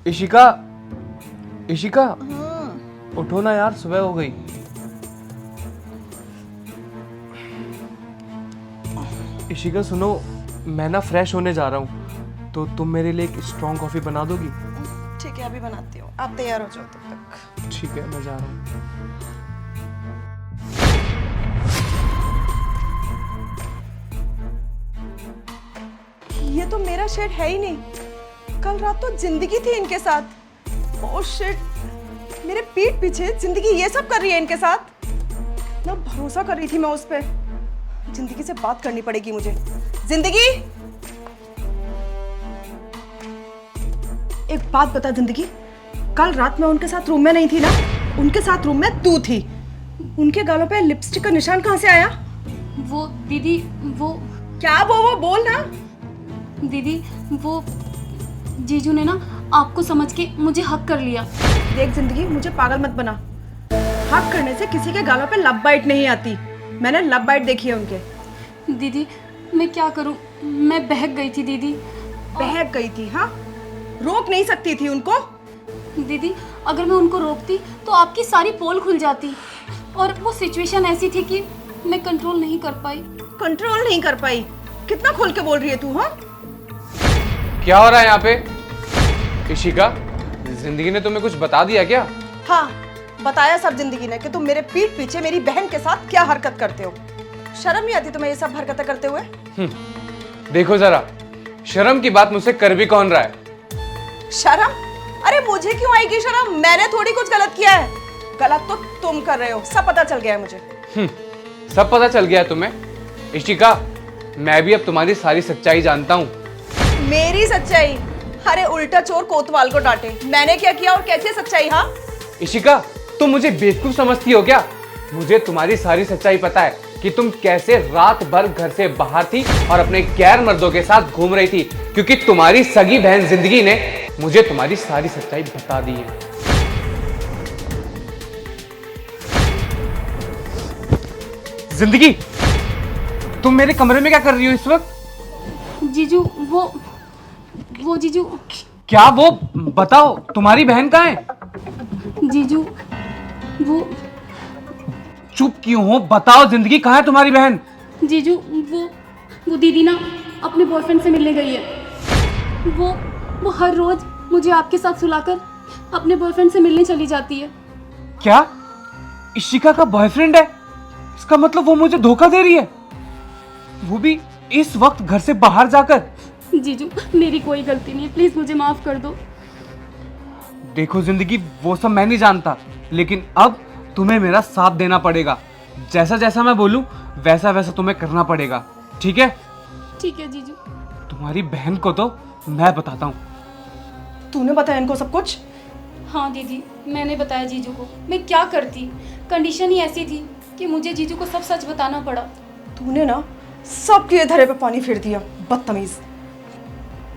इशिका, इशिका उठो ना यार, सुबह हो गई। इशिका सुनो, मैं ना फ्रेश होने जा रहा हूँ, तो तुम मेरे लिए एक स्ट्रॉन्ग कॉफी बना दोगी? ठीक है, अभी बनाती हूँ, आप तैयार हो जाओ तब तक। ठीक है, मैं जा रहा हूँ। ये तो मेरा शेड है ही नहीं। कल रात तो जिंदगी थी इनके साथ। ओह शिट, मेरे पीठ पीछे जिंदगी ये सब कर रही है इनके साथ। ना भरोसा कर रही थी मैं उस पे। जिंदगी से बात करनी पड़ेगी मुझे। जिंदगी, एक बात बता जिंदगी, कल रात में उनके साथ रूम में नहीं थी ना? उनके साथ रूम में तू थी। उनके गालों पे लिपस्टिक का निशान कहाँ से आया? वो दीदी, वो क्या वो बोल ना। दीदी, वो जीजू ने ना आपको समझ के मुझे हक कर लिया। देख जिंदगी, मुझे पागल मत बना। हक करने से किसी के गालों पे लब बाइट नहीं आती। मैंने लब बाइट देखी है उनके। दीदी, मैं क्या करूं? मैं बहक गई थी दीदी। बहक गई थी? हाँ, रोक नहीं सकती थी उनको? दीदी, अगर मैं उनको रोकती तो आपकी सारी पोल खुल जाती, और वो सिचुएशन ऐसी थी कि मैं कंट्रोल नहीं कर पाई। कंट्रोल नहीं कर पाई? कितना खोल के बोल रही है तू? हाँ, क्या हो रहा है यहाँ पे? इशिका, जिंदगी ने तुम्हें कुछ बता दिया क्या? हाँ, बताया सब जिंदगी ने कि तुम मेरे पीठ पीछे मेरी बहन के साथ क्या हरकत करते हो। शर्म नहीं आती तुम्हें ये सब हरकतें करते हुए? देखो जरा, शर्म की बात मुझसे कर भी कौन रहा है? शर्म? अरे मुझे क्यों आएगी शर्म? मैंने थोड़ी कुछ गलत किया है। गलत तो तुम कर रहे हो, सब पता चल गया है मुझे। सब पता चल गया है तुम्हें? इशिका, मैं भी अब तुम्हारी सारी सच्चाई जानता हूँ। मेरी सच्चाई? अरे उल्टा चोर कोतवाल को डांटे। मैंने क्या किया और कैसी है सच्चाई? हाँ इशिका, तुम मुझे बेवकूफ समझती हो क्या? मुझे तुम्हारी सारी सच्चाई पता है कि तुम कैसे रात भर घर से बाहर थी और अपने गैर मर्दों के साथ घूम रही थी, क्योंकि तुम्हारी सगी बहन जिंदगी ने मुझे तुम्हारी सारी सच्चाई बता दी है। जिंदगी, तुम मेरे कमरे में क्या कर रही हो इस वक्त? जीजू, वो जीजू। क्या वो? बताओ, तुम्हारी बहन कहाँ है? जीजू, वो चुप क्यों हो? बताओ जिंदगी, कहाँ है तुम्हारी बहन? जीजू, वो दीदी ना अपने बॉयफ्रेंड से मिलने गई है। वो हर रोज मुझे आपके साथ सुलाकर अपने बॉयफ्रेंड से मिलने चली जाती है। क्या इशिका का बॉयफ्रेंड है? इसका मतलब वो मुझे धोखा दे रही है, वो भी इस वक्त घर से बाहर जाकर। जीजू, मेरी कोई गलती नहीं है, प्लीज मुझे माफ कर दो। देखो जिंदगी, वो सब मैं नहीं जानता, लेकिन अब तुम्हें मेरा साथ देना पड़ेगा। जैसा जैसा मैं बोलूं वैसा वैसा तुम्हें करना पड़ेगा, ठीक है? ठीक है जीजू। तुम्हारी बहन को तो मैं बताता हूँ। तूने बताया इनको सब कुछ? हाँ दीदी, मैंने बताया जीजू को। मैं क्या करती, कंडीशन ही ऐसी थी कि मुझे जीजू को सब सच बताना पड़ा। तूने ना सबके धरे पे पानी फेर दिया, बदतमीज।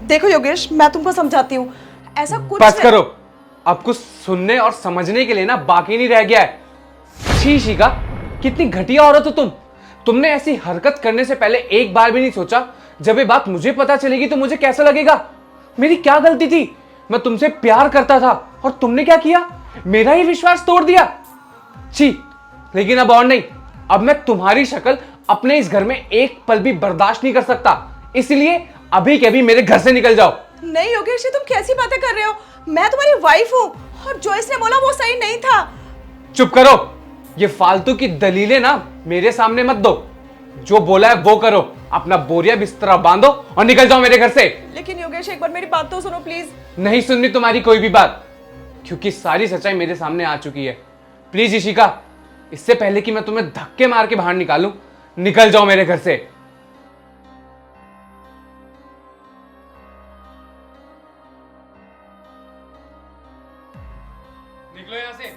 देखो योगेश, मैं तुमको समझाती हूँ, ऐसा कुछ बस करो, अब कुछ सुनने और समझने के लिए ना बाकी नहीं रह गया है। छी इशिका, कितनी घटिया औरत हो तुम। तुमने ऐसी हरकत करने से पहले एक बार भी नहीं सोचा, जब ये बात मुझे पता चलेगी तो मुझे कैसा लगेगा? मेरी क्या गलती थी? मैं तुमसे प्यार करता था और तुमने क्या किया? मेरा ही विश्वास तोड़ दिया। छी, लेकिन अब और नहीं। अब मैं तुम्हारी शक्ल अपने इस घर में एक पल भी बर्दाश्त नहीं कर सकता, इसलिए अभी के अभी मेरे घर से निकल जाओ। नहीं योगेश, ये तुम कैसी बातें कर रहे हो? मैं तुम्हारी वाइफ हूँ, और जो इसने बोला वो सही नहीं था। चुप करो, ये फालतू की दलीलें ना मेरे सामने मत दो। जो बोला है वो करो, अपना बोरिया बिस्तरा बांधो और निकल जाओ मेरे घर से। लेकिन योगेश, एक बार मेरी बात तो सुनो प्लीज। नहीं सुननी तुम्हारी कोई भी बात, क्योंकि सारी सच्चाई मेरे सामने आ चुकी है। प्लीज इशिका, इससे पहले कि मैं तुम्हें धक्के मार के बाहर निकालूं, निकल जाओ मेरे घर से। निकलो यहां से।